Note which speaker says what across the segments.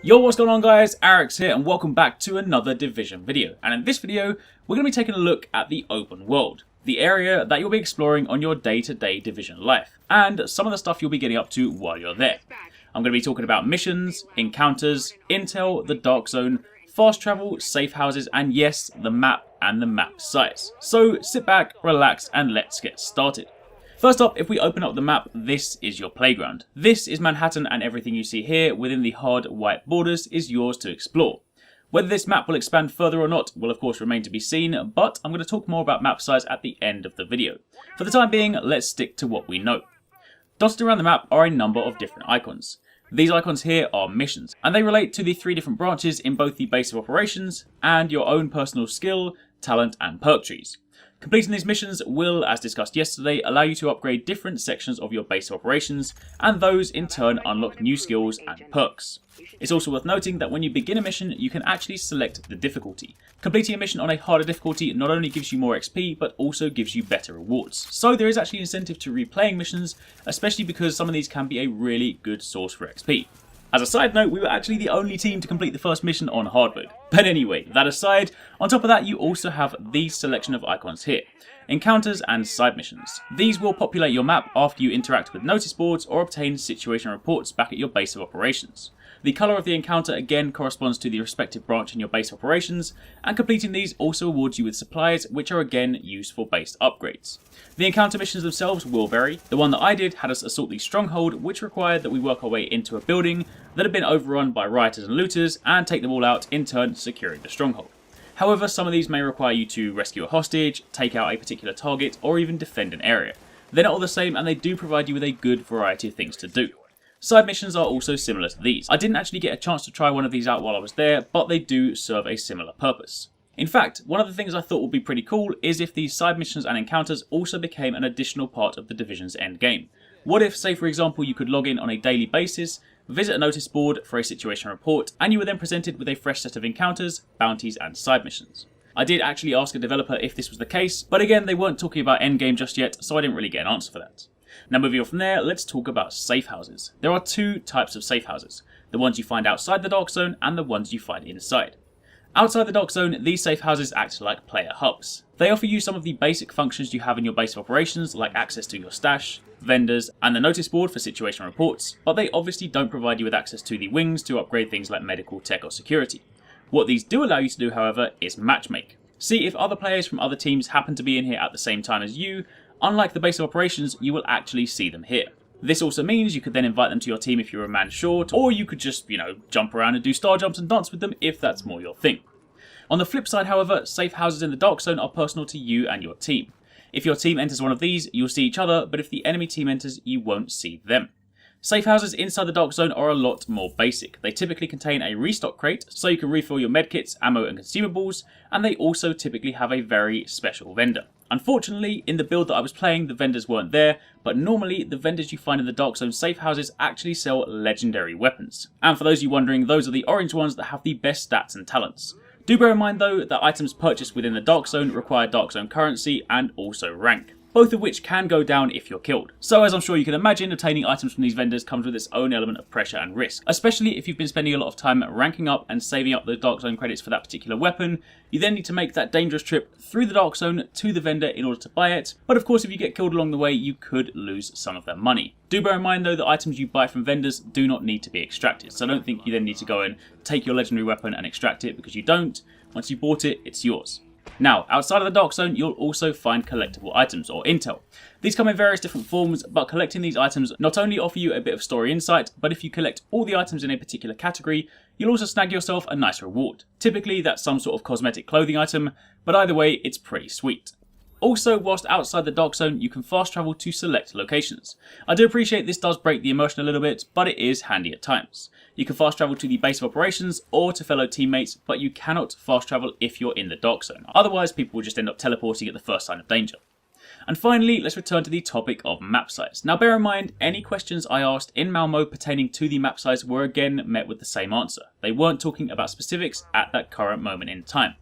Speaker 1: Yo, what's going on guys, Arix here and welcome back to another Division video. And in this video, we're going to be taking a look at the open world, the area that you'll be exploring on your day-to-day Division life, and some of the stuff you'll be getting up to while you're there. I'm going to be talking about missions, encounters, intel, the dark zone, fast travel, safe houses, and yes, the map and the map size. So sit back, relax, and let's get started. First up, if we open up the map, this is your playground. This is Manhattan, and everything you see here within the hard white borders is yours to explore. Whether this map will expand further or not will of course remain to be seen, but I'm going to talk more about map size at the end of the video. For the time being, let's stick to what we know. Dotted around the map are a number of different icons. These icons here are missions, and they relate to the three different branches in both the base of operations and your own personal skill, talent, and perk trees. Completing these missions will, as discussed yesterday, allow you to upgrade different sections of your base of operations, and those in turn unlock new skills and perks. It's also worth noting that when you begin a mission, you can actually select the difficulty. Completing a mission on a harder difficulty not only gives you more XP, but also gives you better rewards. So there is actually an incentive to replaying missions, especially because some of these can be a really good source for XP. As a side note, we were actually the only team to complete the first mission on hard mode. But anyway, that aside, on top of that you also have these selection of icons here. Encounters and side missions. These will populate your map after you interact with notice boards or obtain situation reports back at your base of operations. The colour of the encounter again corresponds to the respective branch in your base of operations, and completing these also awards you with supplies, which are again used for base upgrades. The encounter missions themselves will vary. The one that I did had us assault the stronghold, which required that we work our way into a building that had been overrun by rioters and looters and take them all out, in turn securing the stronghold. However, some of these may require you to rescue a hostage, take out a particular target, or even defend an area. They're not all the same, and they do provide you with a good variety of things to do. Side missions are also similar to these. I didn't actually get a chance to try one of these out while I was there, but they do serve a similar purpose. In fact, one of the things I thought would be pretty cool is if these side missions and encounters also became an additional part of the Division's endgame. What if, say for example, you could log in on a daily basis, visit a notice board for a situation report, and you were then presented with a fresh set of encounters, bounties, and side missions. I did actually ask a developer if this was the case, but again they weren't talking about endgame just yet, so I didn't really get an answer for that. Now moving on from there, let's talk about safe houses. There are two types of safe houses, the ones you find outside the dark zone and the ones you find inside. Outside the dark zone, these safe houses act like player hubs. They offer you some of the basic functions you have in your base of operations, like access to your stash, vendors, and the notice board for situation reports, but they obviously don't provide you with access to the wings to upgrade things like medical, tech, or security. What these do allow you to do, however, is matchmake. See if other players from other teams happen to be in here at the same time as you. Unlike the base of operations, you will actually see them here. This also means you could then invite them to your team if you're a man short, or you could just, jump around and do star jumps and dance with them if that's more your thing. On the flip side, however, safe houses in the dark zone are personal to you and your team. If your team enters one of these, you'll see each other, but if the enemy team enters, you won't see them. Safe houses inside the dark zone are a lot more basic. They typically contain a restock crate, so you can refill your medkits, ammo and consumables, and they also typically have a very special vendor. Unfortunately, in the build that I was playing, the vendors weren't there, but normally the vendors you find in the dark zone safe houses actually sell legendary weapons. And for those of you wondering, those are the orange ones that have the best stats and talents. Do bear in mind though that items purchased within the dark zone require dark zone currency and also rank, both of which can go down if you're killed. So as I'm sure you can imagine, obtaining items from these vendors comes with its own element of pressure and risk, especially if you've been spending a lot of time ranking up and saving up the dark zone credits for that particular weapon. You then need to make that dangerous trip through the dark zone to the vendor in order to buy it, but of course if you get killed along the way you could lose some of that money. Do bear in mind though that items you buy from vendors do not need to be extracted, so I don't think you then need to go and take your legendary weapon and extract it, because you don't. Once you bought it, it's yours. Now, outside of the dark zone, you'll also find collectible items, or intel. These come in various different forms, but collecting these items not only offer you a bit of story insight, but if you collect all the items in a particular category, you'll also snag yourself a nice reward. Typically, that's some sort of cosmetic clothing item, but either way, it's pretty sweet. Also, whilst outside the dark zone, you can fast travel to select locations. I do appreciate this does break the immersion a little bit, but it is handy at times. You can fast travel to the base of operations or to fellow teammates, but you cannot fast travel if you're in the dark zone. Otherwise, people will just end up teleporting at the first sign of danger. And finally, let's return to the topic of map size. Now bear in mind, any questions I asked in Malmo pertaining to the map size were again met with the same answer. They weren't talking about specifics at that current moment in time.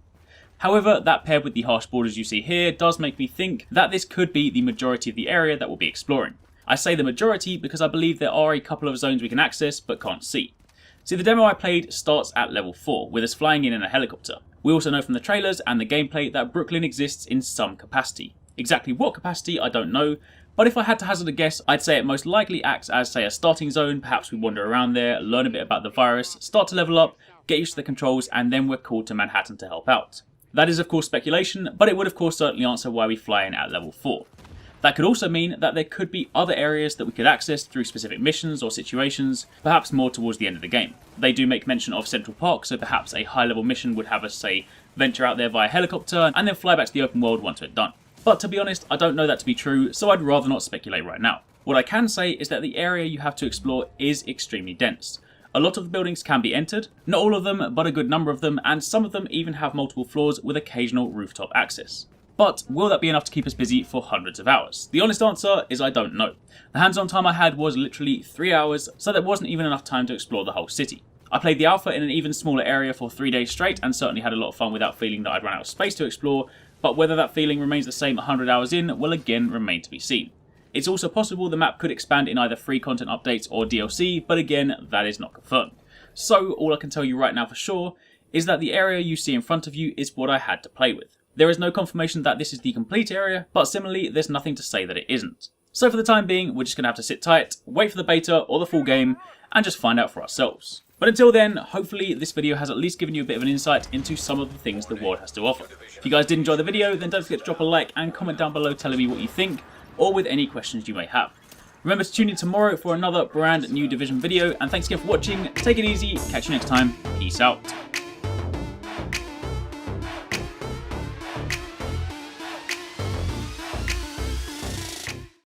Speaker 1: However, that paired with the harsh borders you see here does make me think that this could be the majority of the area that we'll be exploring. I say the majority because I believe there are a couple of zones we can access but can't see. See, the demo I played starts at level 4, with us flying in a helicopter. We also know from the trailers and the gameplay that Brooklyn exists in some capacity. Exactly what capacity, I don't know, but if I had to hazard a guess, I'd say it most likely acts as, say, a starting zone. Perhaps we wander around there, learn a bit about the virus, start to level up, get used to the controls, and then we're called to Manhattan to help out. That is of course speculation, but it would of course certainly answer why we fly in at level 4. That could also mean that there could be other areas that we could access through specific missions or situations, perhaps more towards the end of the game. They do make mention of Central Park, so perhaps a high level mission would have us, say, venture out there via helicopter and then fly back to the open world once we're done. But to be honest, I don't know that to be true, so I'd rather not speculate right now. What I can say is that the area you have to explore is extremely dense. A lot of the buildings can be entered, not all of them, but a good number of them, and some of them even have multiple floors with occasional rooftop access. But will that be enough to keep us busy for hundreds of hours? The honest answer is I don't know. The hands-on time I had was literally 3 hours, so that wasn't even enough time to explore the whole city. I played the alpha in an even smaller area for 3 days straight and certainly had a lot of fun without feeling that I'd run out of space to explore, but whether that feeling remains the same 100 hours in will again remain to be seen. It's also possible the map could expand in either free content updates or DLC, but again, that is not confirmed. So all I can tell you right now for sure is that the area you see in front of you is what I had to play with. There is no confirmation that this is the complete area, but similarly, there's nothing to say that it isn't. So for the time being, we're just going to have to sit tight, wait for the beta or the full game, and just find out for ourselves. But until then, hopefully this video has at least given you a bit of an insight into some of the things the world has to offer. If you guys did enjoy the video, then don't forget to drop a like and comment down below telling me what you think, or with any questions you may have. Remember to tune in tomorrow for another brand new Division video, and thanks again for watching, take it easy, catch you next time, peace out.